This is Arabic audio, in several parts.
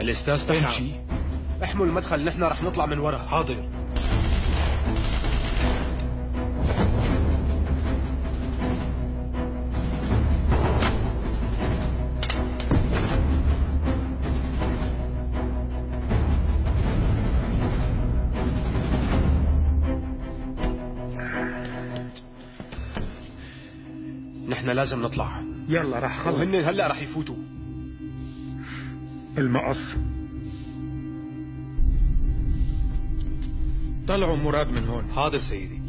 الاستاذ تحت شيء؟ احموا المدخل، نحن رح نطلع من ورا. حاضر. نحن لازم نطلع. يلا رح خلص. وهن هلا رح يفوتوا. المقص. طلعوا مراد من هون. حاضر سيدي.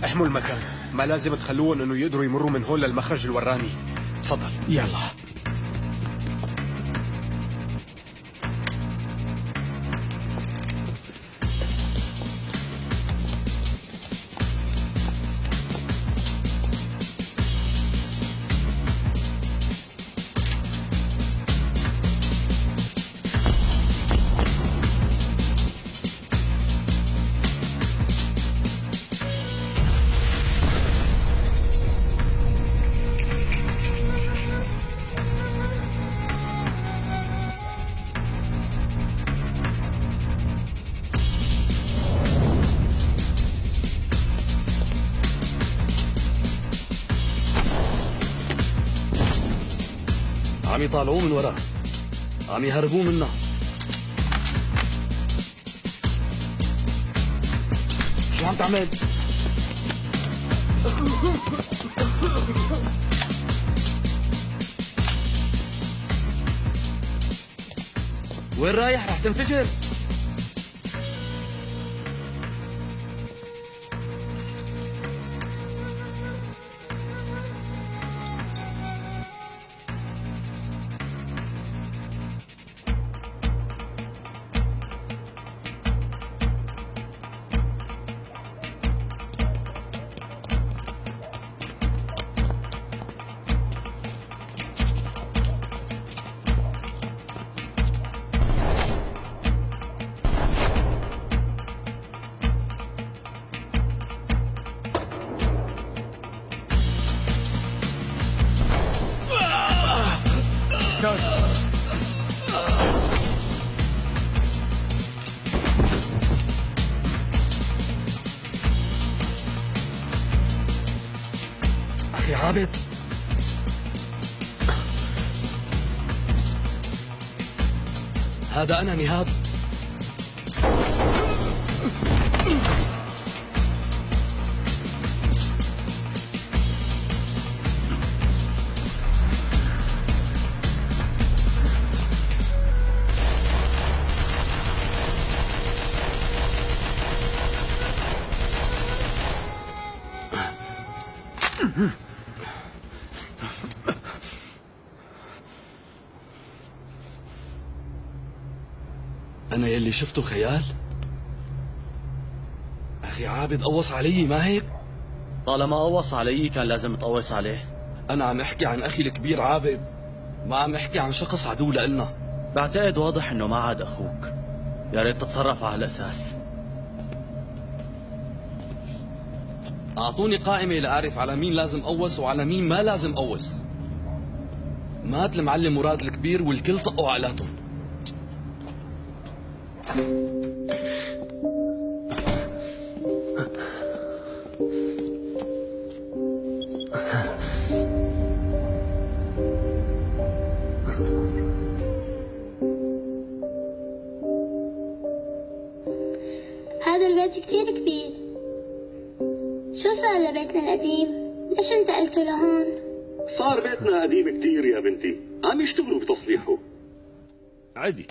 احموا المكان، ما لازم تخلوهم انه يقدروا يمروا من هون للمخرج الوراني. تفضل. يلا. عم يطالعوه من وراه، عم يهربوه منا. شو عم تعمل؟ وين رايح؟ رح تنفجر. أخي عابد، هذا أنا نهاد. أنا يلي شفته خيال؟ أخي عابد قوص علي، ما هيك؟ طالما قوص علي كان لازم تقوص عليه. أنا عم أحكي عن أخي الكبير عابد، ما عم أحكي عن شخص عدو لإلنا. بعتقد واضح إنه ما عاد أخوك، يا ريت تتصرف على هالأساس. أعطوني قائمة لأعرف على مين لازم قوص وعلى مين ما لازم قوص. مات المعلم مراد الكبير والكل طقوا عقلاتهم. هذا البيت كتير كبير. شو صار لبيتنا القديم؟ ليش انتقلتوا لهون؟ صار بيتنا قديم كتير يا بنتي، عم يشتغلوا بتصليحه. عادي.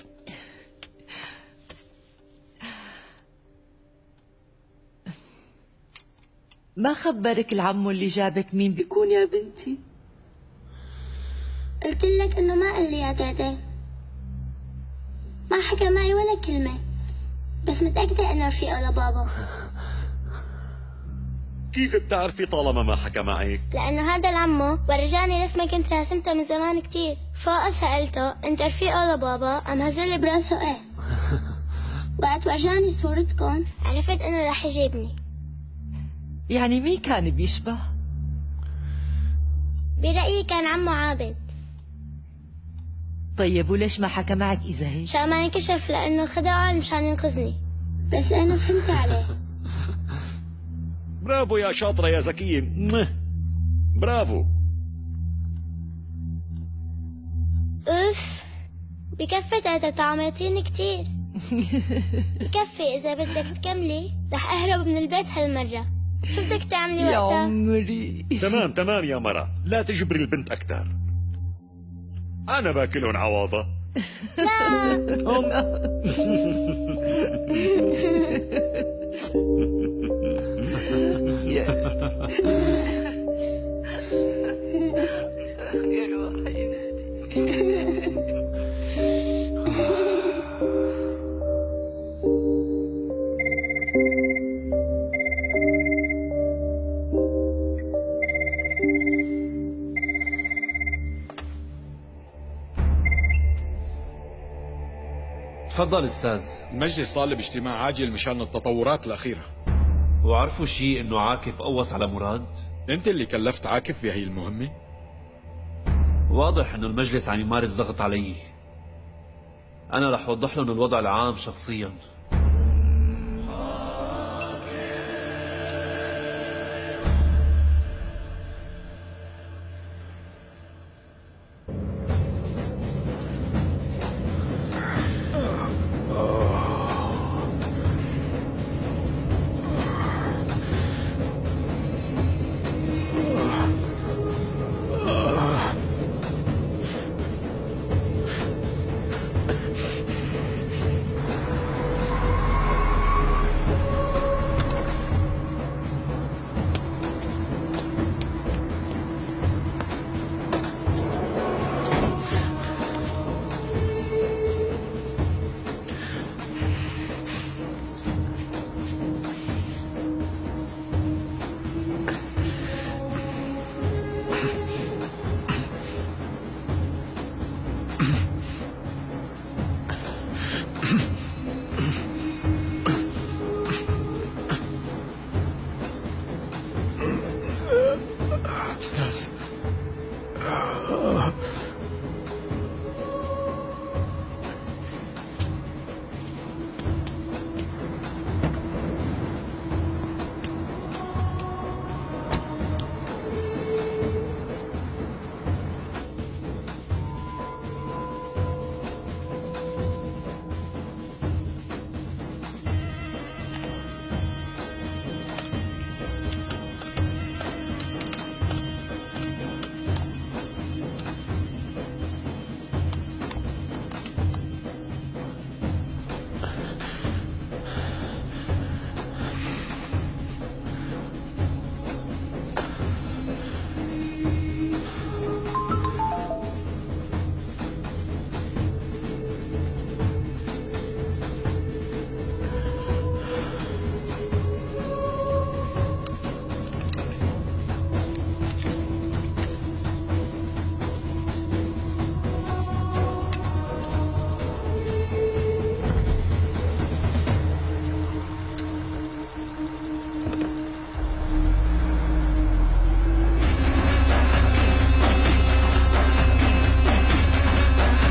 ما خبرك العمو اللي جابك مين بيكون يا بنتي؟ قلت لك انه ما قال لي يا تيتي، ما حكى معي ولا كلمة، بس متأكدة انه رفيقه لبابا. كيف بتعرفي طالما ما حكى معك؟ لأنه هذا العمو ورجاني رسمة كنت راسمتها من زمان كتير، فسألته انت رفيقه لبابا؟ قام هزلي براسه ايه. وقت ورجاني صورتكم عرفت انه رح يجيبني. يعني مين كان بيشبه؟ برأيي كان عمو عابد. طيب وليش ما حكى معك إذا هيك؟ مشان ما ينكشف لأنه خدعه مشان ينقذني. بس أنا فهمت عليه. برافو يا شاطرة يا زكية. برافو. أوف، بكفي تاتا طعمتيني كتير. بكفي إذا بدك تكملي رح أهرب من البيت هالمرة. شو بدك تعملي يا وقتها؟ عمري. تمام يا مرة، لا تجبري البنت أكثر. أنا باكلهم عواضة. يا روحي. تفضل استاذ. المجلس طالب اجتماع عاجل مشان التطورات الأخيرة. وعرفوا شيء انه عاكف قوص على مراد؟ أنت اللي كلفت عاكف بهي المهمة؟ واضح انه المجلس عم يمارس ضغط علي. انا رح اوضح لهم الوضع العام شخصيا.